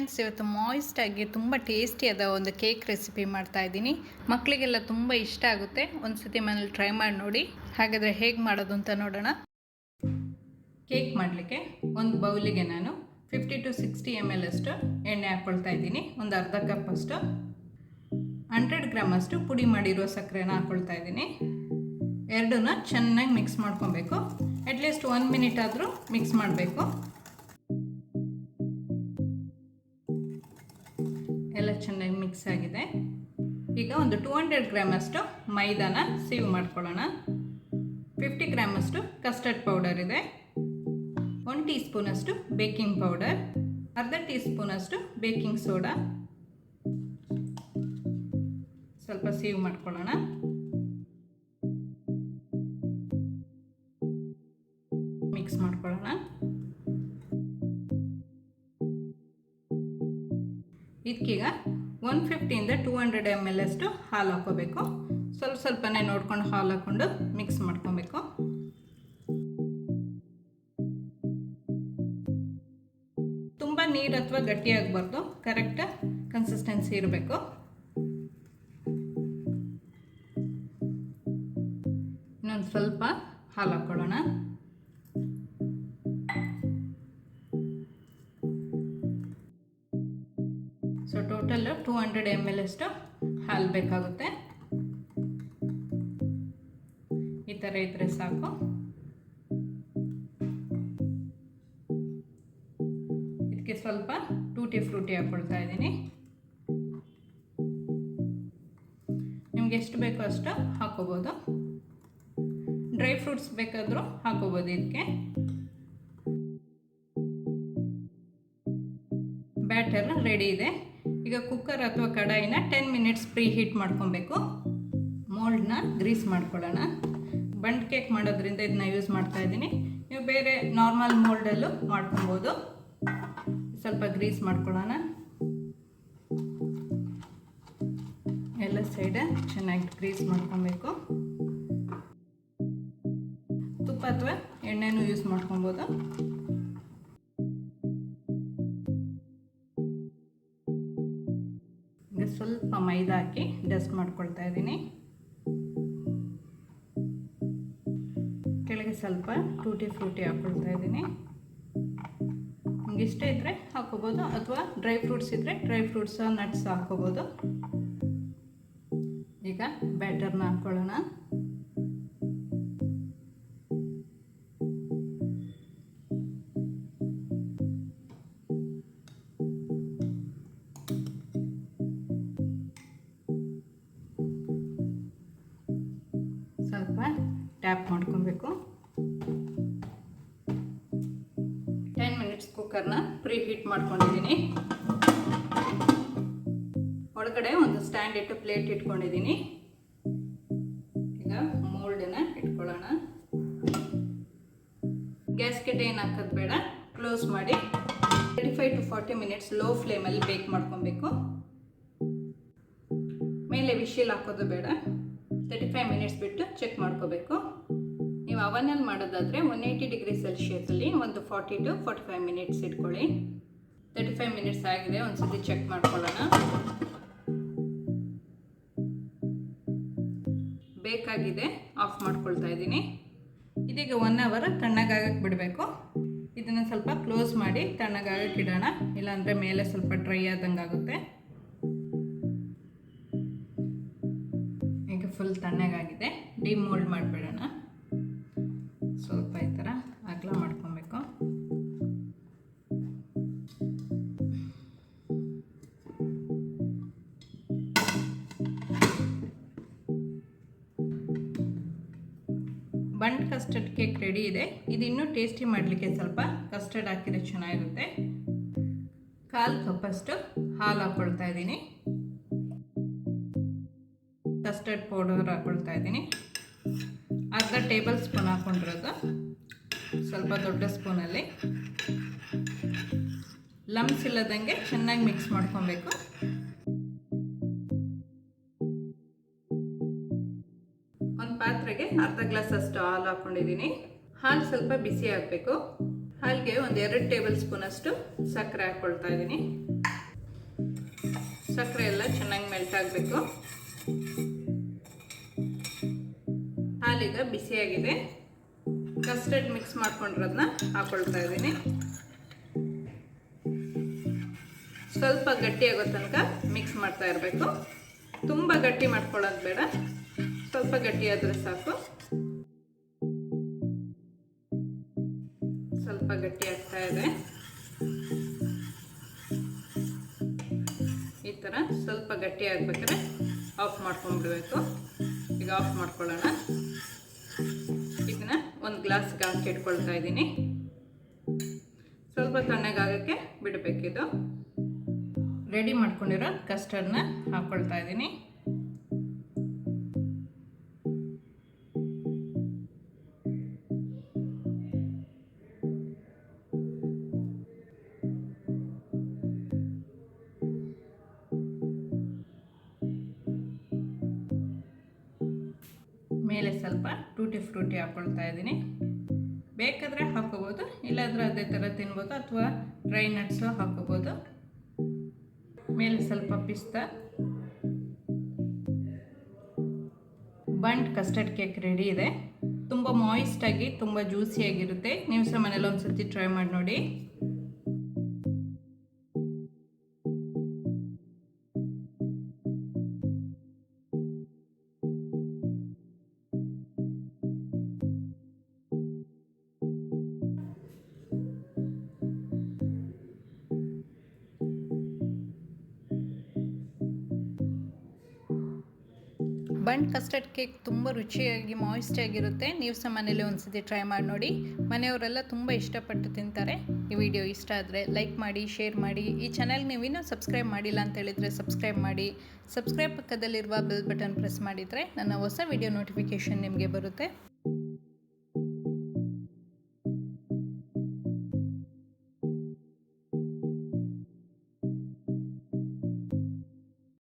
Friends, ಇವತ್ತು moist ಆಗಿ ತುಂಬ ಟೇಸ್ಟಿಯಾದ ಒಂದು ಕೇಕ್ ರೆಸಿಪಿ ಮಾಡ್ತಾ ಇದ್ದೀನಿ. ಮಕ್ಕಳಿಗೆಲ್ಲ ತುಂಬ ಇಷ್ಟ ಆಗುತ್ತೆ. ಒಂದ್ಸತಿ ಮನೇಲಿ ಟ್ರೈ ಮಾಡಿ ನೋಡಿ. ಹಾಗಾದರೆ ಹೇಗೆ ಮಾಡೋದು ಅಂತ ನೋಡೋಣ. ಕೇಕ್ ಮಾಡಲಿಕ್ಕೆ ಒಂದು ಬೌಲಿಗೆ ನಾನು 50 to 60 ml ಅಷ್ಟು ಎಣ್ಣೆ ಹಾಕ್ಕೊಳ್ತಾ ಇದ್ದೀನಿ. ಒಂದು ಅರ್ಧ ಕಪ್ ಅಷ್ಟು 100 ಗ್ರಾಮ್ ಅಷ್ಟು ಪುಡಿ ಮಾಡಿರೋ ಸಕ್ಕರೆನ ಹಾಕ್ಕೊಳ್ತಾ ಇದ್ದೀನಿ. ಎರಡನ್ನ ಚೆನ್ನಾಗಿ ಮಿಕ್ಸ್ ಮಾಡ್ಕೊಬೇಕು. ಅಟ್ಲೀಸ್ಟ್ 1 ಮಿನಿಟ್ ಆದರೂ ಮಿಕ್ಸ್ ಮಾಡಬೇಕು. ಎಲ್ಲ ಚೆನ್ನಾಗಿ ಮಿಕ್ಸ್ ಆಗಿದೆ. ಈಗ ಒಂದು 200 ಗ್ರಾಮ್ ಅಷ್ಟು ಮೈದಾನ ಸೀವ್ ಮಾಡ್ಕೊಳ್ಳೋಣ. 50 ಗ್ರಾಮ್ ಅಷ್ಟು ಕಸ್ಟರ್ಡ್ ಪೌಡರ್ ಇದೆ. 1 ಟೀ ಸ್ಪೂನ್ ಅಷ್ಟು ಬೇಕಿಂಗ್ ಪೌಡರ್, ಅರ್ಧ ಟೀ ಸ್ಪೂನ್ ಅಷ್ಟು ಬೇಕಿಂಗ್ ಸೋಡಾ ಸ್ವಲ್ಪ ಸೀವ್ ಮಾಡ್ಕೊಳ್ಳೋಣ. ಮಿಕ್ಸ್ ಮಾಡ್ಕೊಳ್ಳೋಣ. ಇದಕ್ಕೀಗ 150 ಇಂದ 200 ml ಅಷ್ಟು ಹಾಲು ಹಾಕೋಬೇಕು. ಸ್ವಲ್ಪನೇ ನೋಡ್ಕೊಂಡು ಹಾಲು ಹಾಕ್ಕೊಂಡು ಮಿಕ್ಸ್ ಮಾಡ್ಕೊಬೇಕು. ತುಂಬ ನೀರು ಅಥವಾ ಗಟ್ಟಿಯಾಗಬಾರ್ದು, ಕರೆಕ್ಟ್ ಕನ್ಸಿಸ್ಟೆನ್ಸಿ ಇರಬೇಕು. ಇನ್ನೊಂದು ಸ್ವಲ್ಪ ಹಾಲು ಹಾಕ್ಕೊಳ್ಳೋಣ. ಸೊ ಟೋಟಲ್ 200 ml ಅಷ್ಟು ಹಾಲು ಬೇಕಾಗುತ್ತೆ. ಈ ಥರ ಇದ್ರೆ ಸಾಕು. ಇದಕ್ಕೆ ಸ್ವಲ್ಪ ಟೂಟಿ ಫ್ರೂಟಿ ಹಾಕ್ಕೊಳ್ತಾ ಇದ್ದೀನಿ. ನಿಮ್ಗೆ ಎಷ್ಟು ಬೇಕೋ ಅಷ್ಟು ಹಾಕೋಬೋದು. ಡ್ರೈ ಫ್ರೂಟ್ಸ್ ಬೇಕಾದರೂ ಹಾಕೋಬೋದು. ಇದಕ್ಕೆ ಬ್ಯಾಟರ್ ರೆಡಿ ಇದೆ. ಈಗ ಕುಕ್ಕರ್ ಅಥವಾ ಕಡಾಯಿನ 10 ಮಿನಿಟ್ಸ್ ಪ್ರೀ ಹೀಟ್ ಮಾಡ್ಕೊಬೇಕು. ಮೋಲ್ಡ್ನ ಗ್ರೀಸ್ ಮಾಡ್ಕೊಳ್ಳೋಣ. ಬಂಟ್ ಕೇಕ್ ಮಾಡೋದ್ರಿಂದ ಇದನ್ನ ಯೂಸ್ ಮಾಡ್ತಾ ಇದ್ದೀನಿ. ನೀವು ಬೇರೆ ನಾರ್ಮಲ್ ಮೋಲ್ಡಲ್ಲೂ ಮಾಡ್ಕೊಬೋದು. ಸ್ವಲ್ಪ ಗ್ರೀಸ್ ಮಾಡ್ಕೊಳ್ಳೋಣ. ಎಲ್ಲ ಸೈಡ್ ಚೆನ್ನಾಗಿ ಗ್ರೀಸ್ ಮಾಡ್ಕೊಬೇಕು. ತುಪ್ಪ ಅಥವಾ ಎಣ್ಣೆನೂ ಯೂಸ್ ಮಾಡ್ಕೊಬೋದು. ಈಗ ಸ್ವಲ್ಪ ಮೈದಾ ಹಾಕಿ ಡಸ್ಟ್ ಮಾಡ್ಕೊಳ್ತಾ ಇದ್ದೀನಿ. ಕೆಳಗೆ ಸ್ವಲ್ಪ ಟೂಟಿ ಫ್ರೂಟಿ ಹಾಕ್ಕೊಳ್ತಾ ಇದ್ದೀನಿ. ನಿಮ್ಗೆ ಇಷ್ಟ ಇದ್ದರೆ ಹಾಕೋಬೋದು, ಅಥವಾ ಡ್ರೈ ಫ್ರೂಟ್ಸ್ ಇದ್ದರೆ ಡ್ರೈ ಫ್ರೂಟ್ಸ್ ನಟ್ಸ್ ಹಾಕೋಬೋದು. ಈಗ ಬ್ಯಾಟರ್ನ ಹಾಕ್ಕೊಳ್ಳೋಣ. ಸ್ವಲ್ಪ ಟ್ಯಾಪ್ ಮಾಡ್ಕೊಬೇಕು. 10 ಮಿನಿಟ್ಸ್ ಕುಕ್ಕರ್ನ ಪ್ರೀ ಹೀಟ್ ಮಾಡ್ಕೊಂಡಿದ್ದೀನಿ. ಒಳಗಡೆ ಒಂದು ಸ್ಟ್ಯಾಂಡ್ ಇಟ್ಟು ಪ್ಲೇಟ್ ಇಟ್ಕೊಂಡಿದ್ದೀನಿ. ಈಗ ಮೋಲ್ಡನ್ನ ಇಟ್ಕೊಳ್ಳೋಣ. ಗ್ಯಾಸ್ಗೆ ಏನು ಹಾಕೋದು ಬೇಡ, ಕ್ಲೋಸ್ ಮಾಡಿ 35 to 40 ಮಿನಿಟ್ಸ್ ಲೋ ಫ್ಲೇಮಲ್ಲಿ ಬೇಕ್ ಮಾಡ್ಕೊಬೇಕು. ಮೇಲೆ ವಿಶಿಲ್ ಹಾಕೋದು ಬೇಡ. 35 ಮಿನಿಟ್ಸ್ ಬಿಟ್ಟು ಚೆಕ್ ಮಾಡ್ಕೋಬೇಕು. ನೀವು ಅವನಲ್ಲಿ ಮಾಡೋದಾದರೆ 180 ಡಿಗ್ರಿ ಸೆಲ್ಸಿಯಸಲ್ಲಿ ಒಂದು 40 to 45 ಮಿನಿಟ್ಸ್ ಇಟ್ಕೊಳ್ಳಿ. 35 ಮಿನಿಟ್ಸ್ ಆಗಿದೆ. ಒಂದ್ಸತಿ ಚೆಕ್ ಮಾಡ್ಕೊಳ್ಳೋಣ. ಬೇಕಾಗಿದೆ, ಆಫ್ ಮಾಡ್ಕೊಳ್ತಾ ಇದ್ದೀನಿ. ಇದೀಗ 1 ಅವರ್ ತಣ್ಣಗಾಗಕ್ಕೆ ಬಿಡಬೇಕು. ಇದನ್ನು ಸ್ವಲ್ಪ ಕ್ಲೋಸ್ ಮಾಡಿ ತಣ್ಣಗಾಗಕ್ಕೆ ಇಡೋಣ, ಇಲ್ಲಾಂದರೆ ಮೇಲೆ ಸ್ವಲ್ಪ ಡ್ರೈ ಆದಂಗೆ ಆಗುತ್ತೆ. ಈಗ ಫುಲ್ ತಣ್ಣಗಾಗಿದೆ. ಡಿಮೋಲ್ಡ್ ಮಾಡಿಬಿಡೋಣ. ಸ್ವಲ್ಪ ಈ ಥರ ಅಗಲ ಮಾಡ್ಕೊಬೇಕು. ಬಂಟ್ ಕಸ್ಟರ್ಡ್ ಕೇಕ್ ರೆಡಿ ಇದೆ. ಇದು ಇನ್ನೂ ಟೇಸ್ಟಿ ಮಾಡಲಿಕ್ಕೆ ಸ್ವಲ್ಪ ಕಸ್ಟರ್ಡ್ ಹಾಕಿದ್ರೆ ಚೆನ್ನಾಗಿರುತ್ತೆ. 1/4 ಕಪ್ ಅಷ್ಟು ಹಾಲು ಹಾಕ್ಕೊಳ್ತಾ ಇದ್ದೀನಿ. ಕಸ್ಟರ್ಡ್ ಪೌಡರ್ ಹಾಕ್ಕೊಳ್ತಾ ಇದ್ದೀನಿ. ಅರ್ಧ ಟೇಬಲ್ ಸ್ಪೂನ್ ಹಾಕ್ಕೊಂಡಿರೋದು, ಸ್ವಲ್ಪ ದೊಡ್ಡ ಸ್ಪೂನಲ್ಲಿ. ಲಮ್ಸ್ ಇಲ್ಲದಂಗೆ ಚೆನ್ನಾಗಿ ಮಿಕ್ಸ್ ಮಾಡ್ಕೊಬೇಕು. ಒಂದು ಪಾತ್ರೆಗೆ ಅರ್ಧ ಗ್ಲಾಸ್ ಅಷ್ಟು ಹಾಲು ಹಾಕ್ಕೊಂಡಿದ್ದೀನಿ. ಹಾಲು ಸ್ವಲ್ಪ ಬಿಸಿ ಆಗಬೇಕು. ಹಾಲಿಗೆ ಒಂದು 2 ಟೇಬಲ್ ಸ್ಪೂನ್ ಅಷ್ಟು ಸಕ್ಕರೆ ಹಾಕ್ಕೊಳ್ತಾ ಇದ್ದೀನಿ. ಸಕ್ಕರೆ ಎಲ್ಲ ಚೆನ್ನಾಗಿ ಮೆಲ್ಟ್ ಆಗಬೇಕು. ಹಾಲೀಗ ಬಿಸಿಯಾಗಿದೆ. ಕಸ್ಟರ್ಡ್ ಮಿಕ್ಸ್ ಮಾಡ್ಕೊಂಡಿರೋದನ್ನ ಹಾಕೊಳ್ತಾ ಇದ್ದೀನಿ. ಸ್ವಲ್ಪ ಗಟ್ಟಿ ಆಗೋ ತನಕ ಮಿಕ್ಸ್ ಮಾಡ್ತಾ ಇರಬೇಕು. ತುಂಬ ಗಟ್ಟಿ ಮಾಡ್ಕೊಳ್ಳೋದು ಬೇಡ, ಸ್ವಲ್ಪ ಗಟ್ಟಿ ಆದರೆ ಸಾಕು. ಸ್ವಲ್ಪ ಗಟ್ಟಿ ಆಗ್ತಾ ಇದೆ. ಈ ಥರ ಸ್ವಲ್ಪ ಗಟ್ಟಿ ಆಗ್ಬೇಕಾದ್ರೆ ಆಫ್ ಮಾಡ್ಕೊಂಡ್ಬಿಡ್ಬೇಕು. ಈಗ ಆಫ್ ಮಾಡ್ಕೊಳ್ಳೋಣ. ಇದನ್ನ ಒಂದು ಗ್ಲಾಸ್ಗೆ ಹಾಕಿ ಇಟ್ಕೊಳ್ತಾ ಇದ್ದೀನಿ. ಸ್ವಲ್ಪ ತಣ್ಣಗಾಗಕ್ಕೆ ಬಿಡಬೇಕಿದು. ರೆಡಿ ಮಾಡ್ಕೊಂಡಿರೋ ಕಸ್ಟರ್ಡ್ನ ಹಾಕ್ಕೊಳ್ತಾ ಇದ್ದೀನಿ. ಮೇಲೆ ಸ್ವಲ್ಪ ಟೂಟಿ ಫ್ರೂಟಿ ಹಾಕ್ಕೊಳ್ತಾ ಇದ್ದೀನಿ. ಬೇಕಾದರೆ ಹಾಕೋಬೋದು, ಇಲ್ಲಾಂದರೆ ಅದೇ ಥರ ತಿನ್ಬೋದು, ಅಥವಾ ಡ್ರೈ ನಟ್ಸು ಹಾಕೋಬೋದು. ಮೇಲೆ ಸ್ವಲ್ಪ ಪಿಸ್ತಾ. ಬಂಟ್ ಕಸ್ಟರ್ಡ್ ಕೇಕ್ ರೆಡಿ ಇದೆ. ತುಂಬ ಮಾಯಿಸ್ಟಾಗಿ ತುಂಬ ಜ್ಯೂಸಿಯಾಗಿರುತ್ತೆ. ನೀವು ಸಹ ಮನೇಲಿ ಒಂದ್ಸತಿ ಟ್ರೈ ಮಾಡಿ ನೋಡಿ. ಬಂಟ್ ಕಸ್ಟರ್ಡ್ ಕೇಕ್ ತುಂಬ ರುಚಿಯಾಗಿ ಮಾಯಿಸ್ಟಾಗಿರುತ್ತೆ. ನೀವು ಸಹ ಮನೇಲಿ ಒಂದ್ಸತಿ ಟ್ರೈ ಮಾಡಿ ನೋಡಿ. ಮನೆಯವರೆಲ್ಲ ತುಂಬ ಇಷ್ಟಪಟ್ಟು ತಿಂತಾರೆ. ಈ ವಿಡಿಯೋ ಇಷ್ಟ ಆದರೆ ಲೈಕ್ ಮಾಡಿ, ಶೇರ್ ಮಾಡಿ. ಈ ಚಾನಲ್ಗೆ ನೀವು ಇನ್ನೂ ಸಬ್ಸ್ಕ್ರೈಬ್ ಮಾಡಿಲ್ಲ ಅಂತ ಹೇಳಿದರೆ ಸಬ್ಸ್ಕ್ರೈಬ್ ಮಾಡಿ. ಸಬ್ಸ್ಕ್ರೈಬ್ ಪಕ್ಕದಲ್ಲಿರುವ ಬೆಲ್ ಬಟನ್ ಪ್ರೆಸ್ ಮಾಡಿದರೆ ನನ್ನ ಹೊಸ ವಿಡಿಯೋ ನೋಟಿಫಿಕೇಷನ್ ನಿಮಗೆ ಬರುತ್ತೆ.